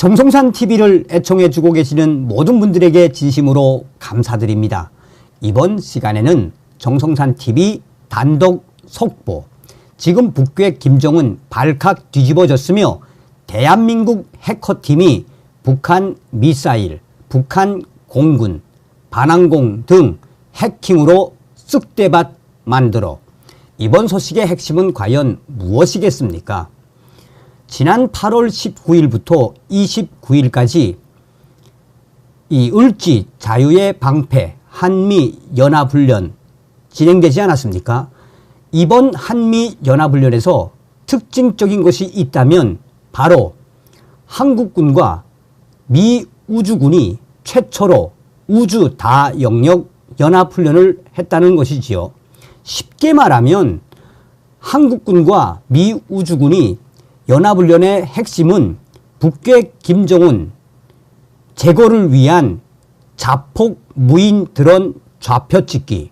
정성산 TV를 애청해주고 계시는 모든 분들에게 진심으로 감사드립니다. 이번 시간에는 정성산 TV 단독 속보, 지금 북괴 김정은 발칵 뒤집어졌으며 대한민국 해커팀이 북한 미사일, 북한 공군, 반항공 등 해킹으로 쑥대밭 만들어 이번 소식의 핵심은 과연 무엇이겠습니까? 지난 8월 19일부터 29일까지 이 을지 자유의 방패 한미연합훈련 진행되지 않았습니까? 이번 한미연합훈련에서 특징적인 것이 있다면 바로 한국군과 미 우주군이 최초로 우주 다영역 연합훈련을 했다는 것이지요. 쉽게 말하면 한국군과 미 우주군이 연합훈련의 핵심은 북괴 김정은 제거를 위한 자폭 무인 드론 좌표찍기,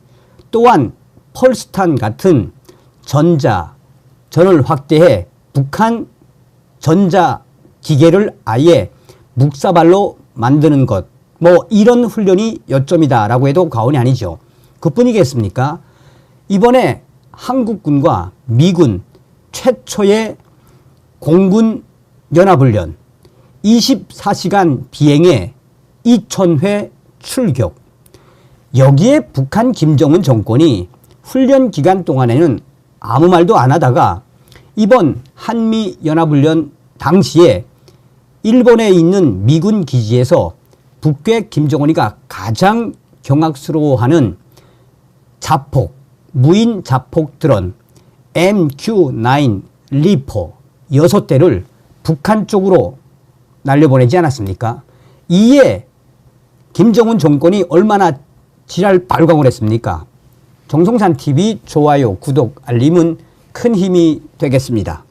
또한 펄스탄 같은 전을 확대해 북한 전자기계를 아예 묵사발로 만드는 것, 이런 훈련이 요점이다 라고 해도 과언이 아니죠. 그뿐이겠습니까? 이번에 한국군과 미군 최초의 공군 연합훈련 24시간 비행에 2000회 출격. 여기에 북한 김정은 정권이 훈련 기간 동안에는 아무 말도 안 하다가 이번 한미연합훈련 당시에 일본에 있는 미군 기지에서 북괴 김정은이가 가장 경악스러워하는 자폭, 무인 자폭 드론 MQ-9 리퍼 6대를 북한 쪽으로 날려보내지 않았습니까? 이에 김정은 정권이 얼마나 지랄 발광을 했습니까? 정성산 TV 좋아요, 구독, 알림은 큰 힘이 되겠습니다.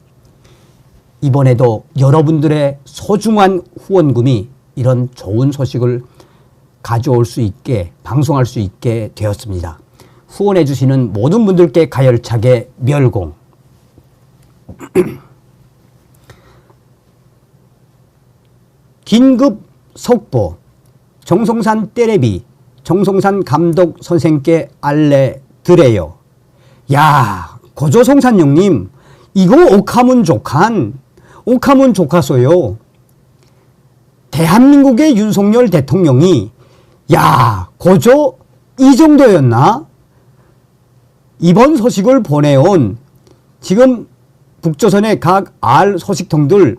이번에도 여러분들의 소중한 후원금이 이런 좋은 소식을 가져올 수 있게, 방송할 수 있게 되었습니다. 후원해 주시는 모든 분들께 가열차게 멸공. 긴급 속보, 정성산 떼레비 정성산 감독 선생께 알려드려요. 야, 고조성산 형님, 이거 옥하문 조카소요. 대한민국의 윤석열 대통령이 고조 이 정도였나? 이번 소식을 보내온 지금 북조선의 각 알 소식통들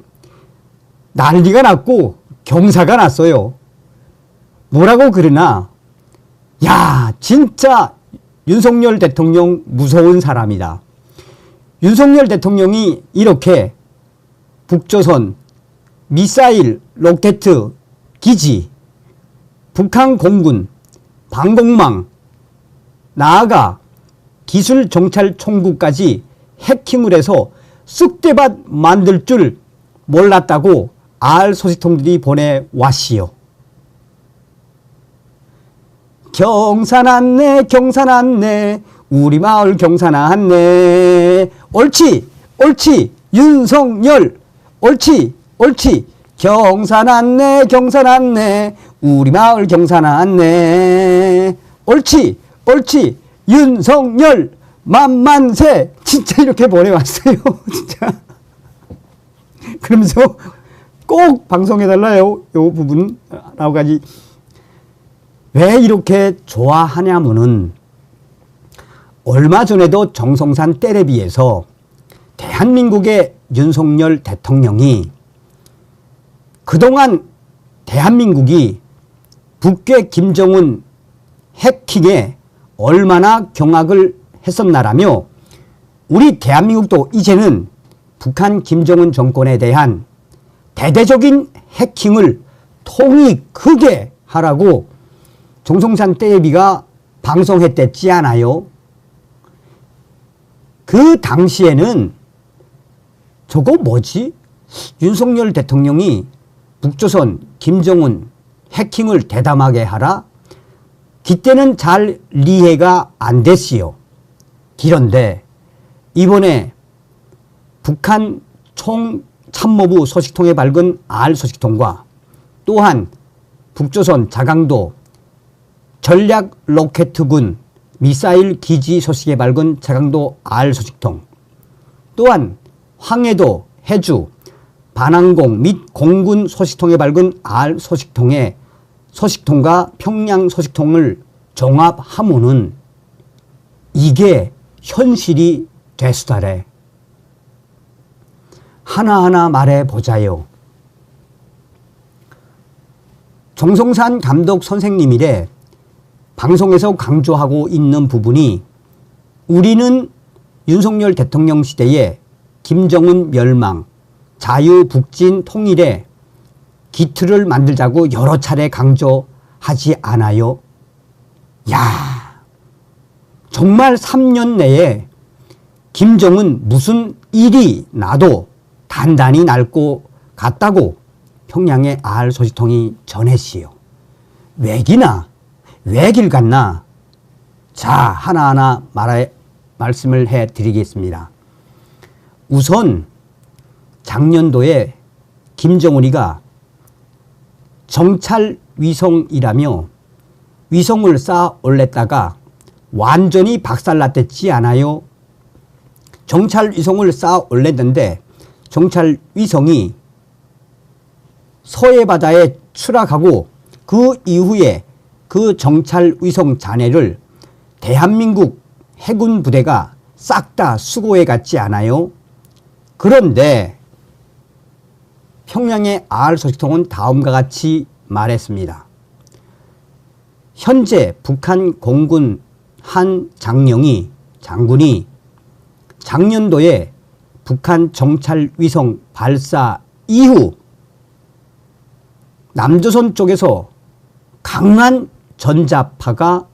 난리가 났고 경사가 났어요. 뭐라고 그러나 진짜 윤석열 대통령 무서운 사람이다. 윤석열 대통령이 이렇게 북조선 미사일 로켓 기지, 북한 공군, 방공망, 나아가 기술 정찰 총국까지 해킹을 해서 쑥대밭 만들 줄 몰랐다고 알 소식통들이 보내왔시오. 경사났네 우리 마을 경사났네. 옳지 윤석열, 옳지 경사났네 우리 마을 경사났네. 옳지 윤석열 만만세. 진짜 이렇게 보내왔어요. 진짜. 그러면서 꼭 방송해달라요. 요 부분 아홉 가지. 왜 이렇게 좋아하냐면은 얼마 전에도 정성산 떼레비에서 대한민국의 윤석열 대통령이 그동안 대한민국이 북괴 김정은 해킹에 얼마나 경악을 했었나라며 우리 대한민국도 이제는 북한 김정은 정권에 대한 대대적인 해킹을 통이 크게 하라고 정성산 떼레비가 방송했댔지 않아요? 그 당시에는 저거 뭐지? 윤석열 대통령이 북조선 김정은 해킹을 대담하게 하라? 그때는 잘 이해가 안 됐지요. 그런데 이번에 북한 총 참모부 소식통에 밝은 R 소식통과 또한 북조선 자강도 전략 로켓군 미사일 기지 소식에 밝은 자강도 R 소식통, 또한 황해도 해주 반항공 및 공군 소식통에 밝은 R 소식통의 소식통과 평양 소식통을 종합하면은 이게 현실이 되수다래. 하나하나 말해보자요. 정성산 감독 선생님이래 방송에서 강조하고 있는 부분이 우리는 윤석열 대통령 시대에 김정은 멸망, 자유북진 통일에 기틀을 만들자고 여러 차례 강조하지 않아요? 야, 정말 3년 내에 김정은 무슨 일이 나도 단단히 날 것 같다고 평양의 R 소식통이 전했지요. 왜기나? 왜 길 갔나? 자, 하나하나 말씀을 해드리겠습니다. 우선 작년도에 김정은이가 정찰 위성이라며 위성을 쌓아 올렸다가 완전히 박살났댔지 않아요? 정찰 위성을 쌓아 올렸는데 정찰 위성이 서해 바다에 추락하고 그 이후에 그 정찰 위성 잔해를 대한민국 해군 부대가 싹 다 수거해 갔지 않아요? 그런데 평양의 R 소식통은 다음과 같이 말했습니다. 현재 북한 공군 한 장군이 작년도에 북한 정찰 위성 발사 이후 남조선 쪽에서 강한 전자파가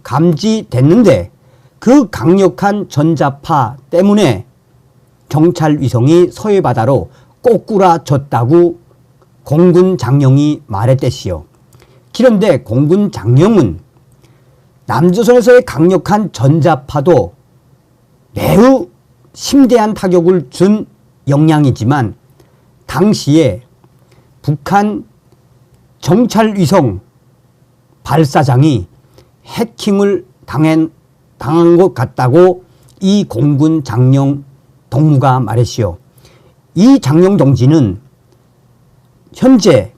감지됐는데 그 강력한 전자파 때문에 정찰 위성이 서해 바다로 꼬꾸라졌다고 공군 장령이 말했댔시요. 그런데 공군 장령은 남조선에서의 강력한 전자파도 매우 심대한 타격을 준 역량이지만 당시에 북한 정찰위성 발사장이 해킹을 당한 것 같다고 이 공군 장령 동무가 말했시오. 이 장령 동지는 현재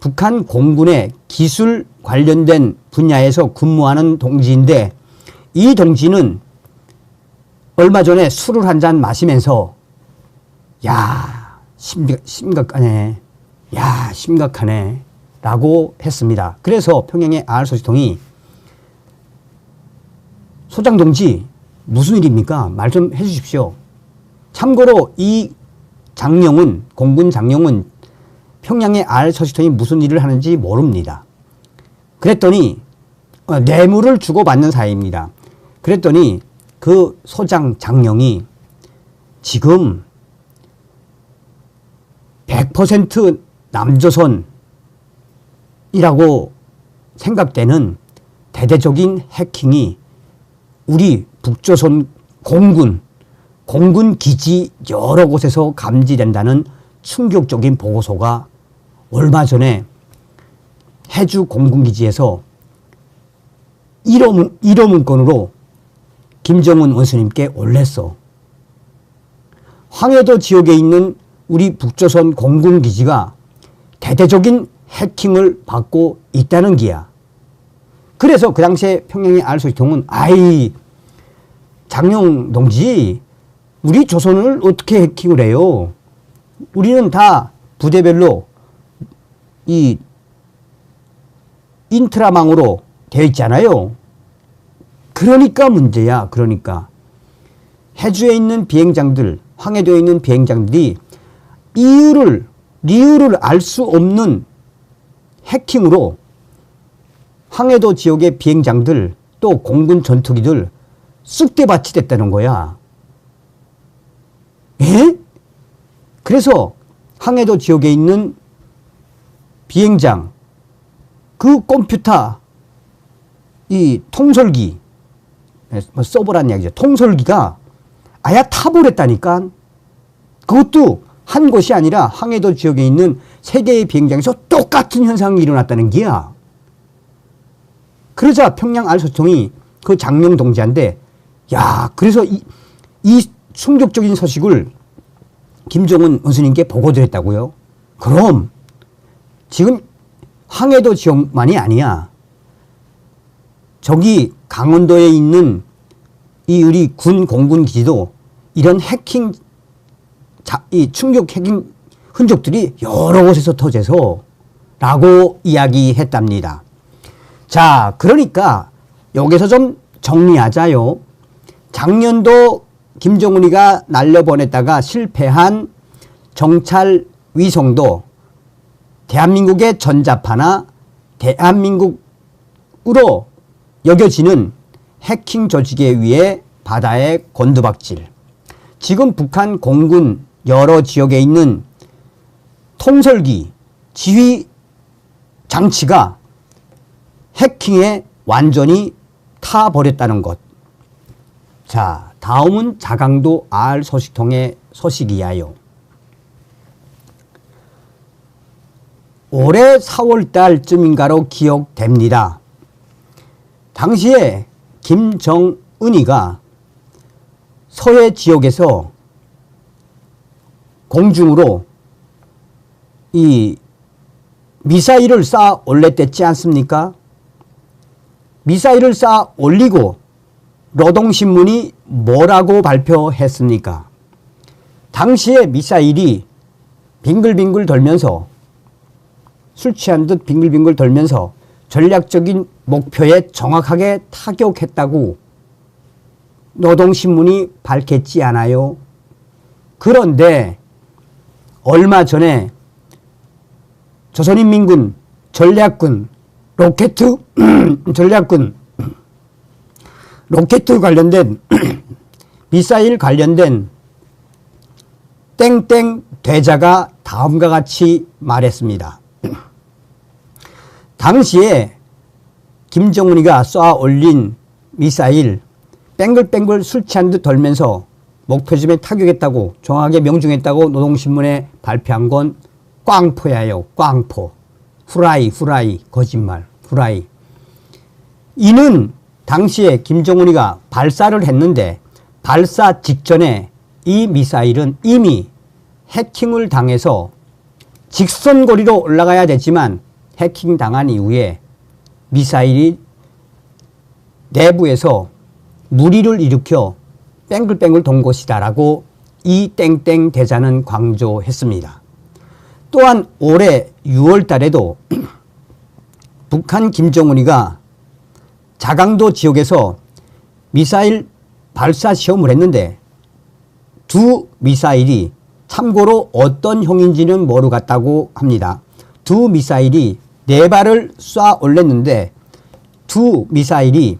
북한 공군의 기술 관련된 분야에서 근무하는 동지인데 이 동지는 얼마 전에 술을 한 잔 마시면서 야, 심각하네. 야, 심각하네. 라고 했습니다. 그래서 평양의 R 소식통이 소장 동지 무슨 일입니까? 말 좀 해주십시오. 참고로 이 장령은 공군 장령은 평양의 R 소식통이 무슨 일을 하는지 모릅니다. 그랬더니 뇌물을 주고받는 사이입니다. 그랬더니 그 소장 장령이 지금 100% 남조선이라고 생각되는 대대적인 해킹이 우리 북조선 공군 기지 여러 곳에서 감지된다는 충격적인 보고서가 얼마 전에 해주 공군기지에서 1호 문건으로 김정은 원수님께 올렸어. 황해도 지역에 있는 우리 북조선 공군기지가 대대적인 해킹을 받고 있다는 기야. 그래서 그 당시에 평양의 R 소식통은 아이 장령 동지 우리 조선을 어떻게 해킹을 해요? 우리는 다 부대별로 이 인트라망으로 되어 있잖아요. 그러니까 문제야. 그러니까 해주에 있는 비행장들, 황해도에 있는 비행장들이 리유를 알 수 없는 해킹으로 황해도 지역의 비행장들 또 공군 전투기들 쑥대밭이 됐다는 거야. 예? 그래서 황해도 지역에 있는 비행장 그 컴퓨터 이 통솔기 서버란 이야기죠. 통솔기가 아야 타버렸다니까. 그것도 한 곳이 아니라 황해도 지역에 있는 3개의 비행장에서 똑같은 현상이 일어났다는 게야. 그러자 평양 알소통이 그 장령 동지한테 야, 그래서 이 충격적인 소식을 김정은 원수님께 보고를 했다고요? 그럼 지금 황해도 지역만이 아니야. 저기 강원도에 있는 이 우리 군 공군 기지도 이런 해킹, 이 충격 해킹 흔적들이 여러 곳에서 터져서 라고 이야기했답니다. 자, 그러니까 여기서 좀 정리하자요. 작년도 김정은이가 날려보냈다가 실패한 정찰 위성도 대한민국의 전자파나 대한민국으로 여겨지는 해킹 조직에 의해 바다에 곤두박질. 지금 북한 공군 여러 지역에 있는 통솔기, 지휘 장치가 해킹에 완전히 타버렸다는 것. 자, 다음은 자강도 R 소식통의 소식이야요. 올해 4월 달쯤인가로 기억됩니다. 당시에 김정은이가 서해 지역에서 공중으로 이 미사일을 쌓아 올렸댔지 않습니까? 미사일을 쌓아 올리고 노동신문이 뭐라고 발표했습니까? 당시에 미사일이 빙글빙글 돌면서 술 취한 듯 빙글빙글 돌면서 전략적인 목표에 정확하게 타격했다고 노동신문이 밝혔지 않아요? 그런데 얼마 전에 조선인민군 전략군 로켓 관련된 미사일 관련된 땡땡 대자가 다음과 같이 말했습니다. 당시에 김정은이가 쏘아 올린 미사일 뱅글뱅글 술 취한 듯 돌면서 목표점에 타격했다고 정확하게 명중했다고 노동신문에 발표한 건 꽝포야요. 꽝포. 후라이 거짓말. 후라이. 이는 당시에 김정은이가 발사를 했는데 발사 직전에 이 미사일은 이미 해킹을 당해서 직선거리로 올라가야 되지만 해킹 당한 이후에 미사일이 내부에서 무리를 일으켜 뺑글뺑글 돈 것이다라고 이 땡땡 대자는 강조했습니다. 또한 올해 6월 달에도 북한 김정은이가 자강도 지역에서 미사일 발사 시험을 했는데 두 미사일이 참고로 어떤 형인지는 모르겠다고 합니다. 두 미사일이 4발을 쏴 올렸는데 두 미사일이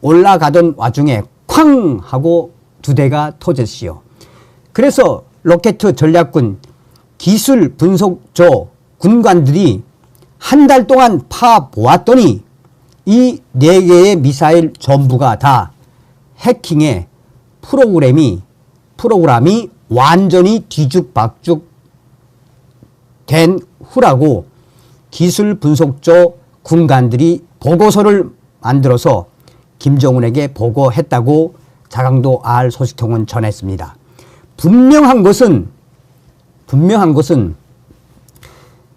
올라가던 와중에 쾅 하고 2대가 터졌지요. 그래서 로켓 전략군 기술 분석조 군관들이 한 달 동안 파보았더니 이 4개의 미사일 전부가 다 해킹의 프로그램이 완전히 뒤죽박죽 된 후라고 기술 분석조 군관들이 보고서를 만들어서 김정은에게 보고했다고 자강도 R 소식통은 전했습니다. 분명한 것은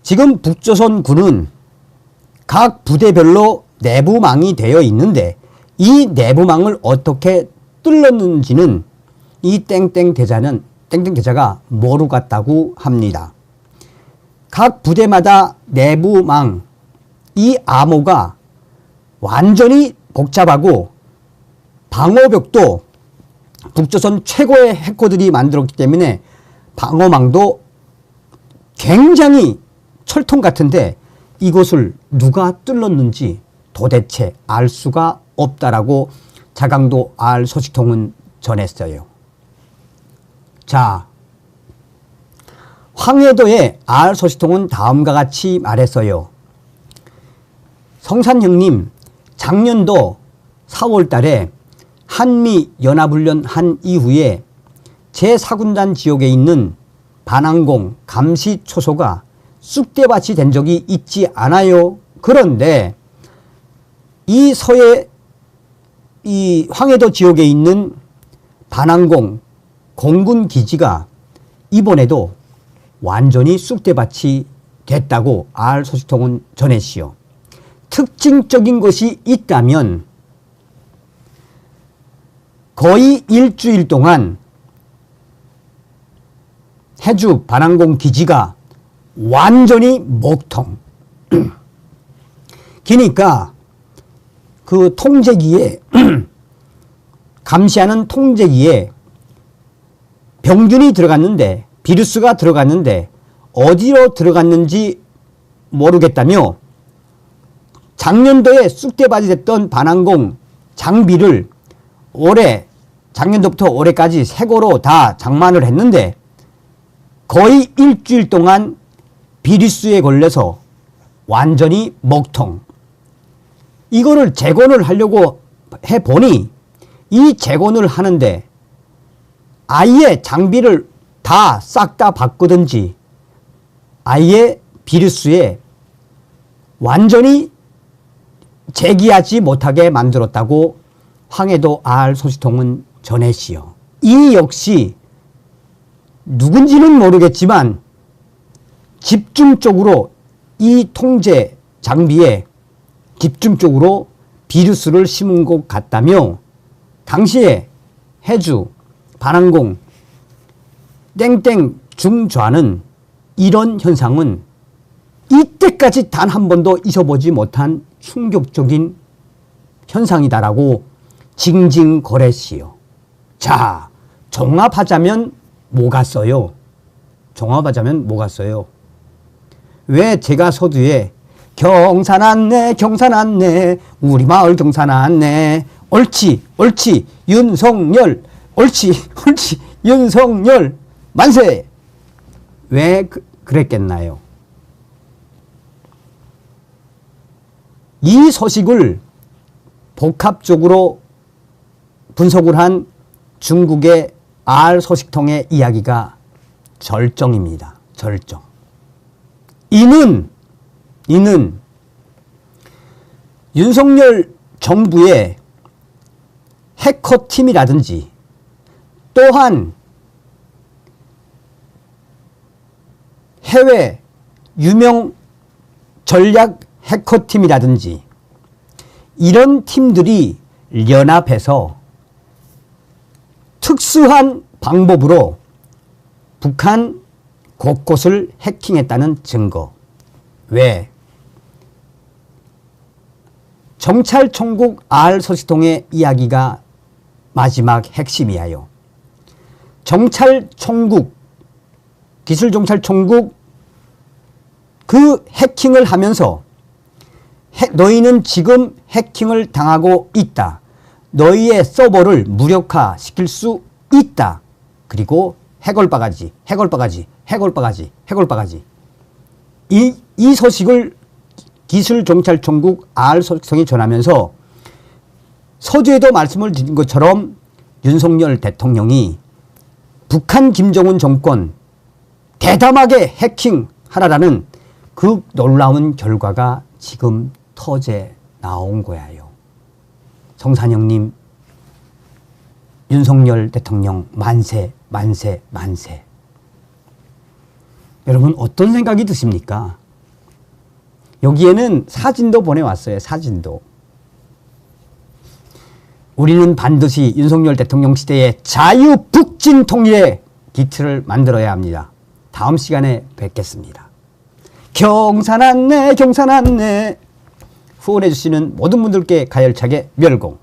지금 북조선군은 각 부대별로 내부망이 되어 있는데 이 내부망을 어떻게 뚫었는지는 이 땡땡 대자가 모르겠다고 합니다. 각 부대마다 내부망, 이 암호가 완전히 복잡하고 방어벽도 북조선 최고의 해커들이 만들었기 때문에 방어망도 굉장히 철통 같은데 이것을 누가 뚫었는지 도대체 알 수가 없다라고 자강도 R 소식통은 전했어요. 자, 황해도의 R 소식통은 다음과 같이 말했어요. 성산 형님, 작년도 4월 달에 한미 연합훈련 한 이후에 제4군단 지역에 있는 반항공, 감시 초소가 쑥대밭이 된 적이 있지 않아요. 그런데 이 서해 이 황해도 지역에 있는 반항공 공군 기지가 이번에도 완전히 쑥대밭이 됐다고 알소식통은 전했시오. 특징적인 것이 있다면 거의 일주일 동안 해주 반항공 기지가 완전히 먹통. 그러니까 그 통제기에 감시하는 통제기에 병균이 들어갔는데 비루스가 들어갔는데 어디로 들어갔는지 모르겠다며 작년도에 쑥대밭이 됐던 반항공 장비를 작년도부터 올해까지 새 거로 다 장만을 했는데 거의 일주일 동안 비루스에 걸려서 완전히 먹통. 이거를 재건을 하려고 해보니 이 재건을 하는데 아예 장비를 다 싹 다 바꾸든지 아예 비루스에 완전히 재기하지 못하게 만들었다고 황해도 알소식통은 전했시오. 이 역시 누군지는 모르겠지만 집중적으로 이 통제 장비에 집중적으로 비루스를 심은 것 같다며 당시에 해주 반항공 땡땡 중좌는 이런 현상은 이때까지 단 한 번도 있어보지 못한 충격적인 현상이다라고 징징거렸시오. 자, 종합하자면 뭐가 써요? 종합하자면 뭐가 써요? 왜 제가 서두에 경산 안내 경산 안내 우리 마을 경산 안내 옳지 옳지 윤석열 옳지 옳지 윤석열 만세 왜 그랬겠나요? 이 소식을 복합적으로 분석을 한 중국의 알소식통의 이야기가 절정입니다. 절정. 이는 윤석열 정부의 해커팀이라든지 또한 해외 유명 전략 해커팀이라든지 이런 팀들이 연합해서 특수한 방법으로 북한 곳곳을 해킹했다는 증거. 왜? 정찰총국 알소식통의 이야기가 마지막 핵심이에요. 정찰총국, 기술정찰총국 그 해킹을 하면서 너희는 지금 해킹을 당하고 있다. 너희의 서버를 무력화시킬 수 있다. 그리고 해골바가지. 이 소식을 기술정찰총국 알소식통이 전하면서 서두에도 말씀을 드린 것처럼 윤석열 대통령이 북한 김정은 정권 대담하게 해킹하라라는 그 놀라운 결과가 지금 터져 나온 거예요. 성산형님, 윤석열 대통령 만세, 만세, 만세. 여러분 어떤 생각이 드십니까? 여기에는 사진도 보내왔어요. 사진도. 우리는 반드시 윤석열 대통령 시대의 자유북진 통일의 기틀을 만들어야 합니다. 다음 시간에 뵙겠습니다. 경산 안내 후원해 주시는 모든 분들께 가열차게 멸공.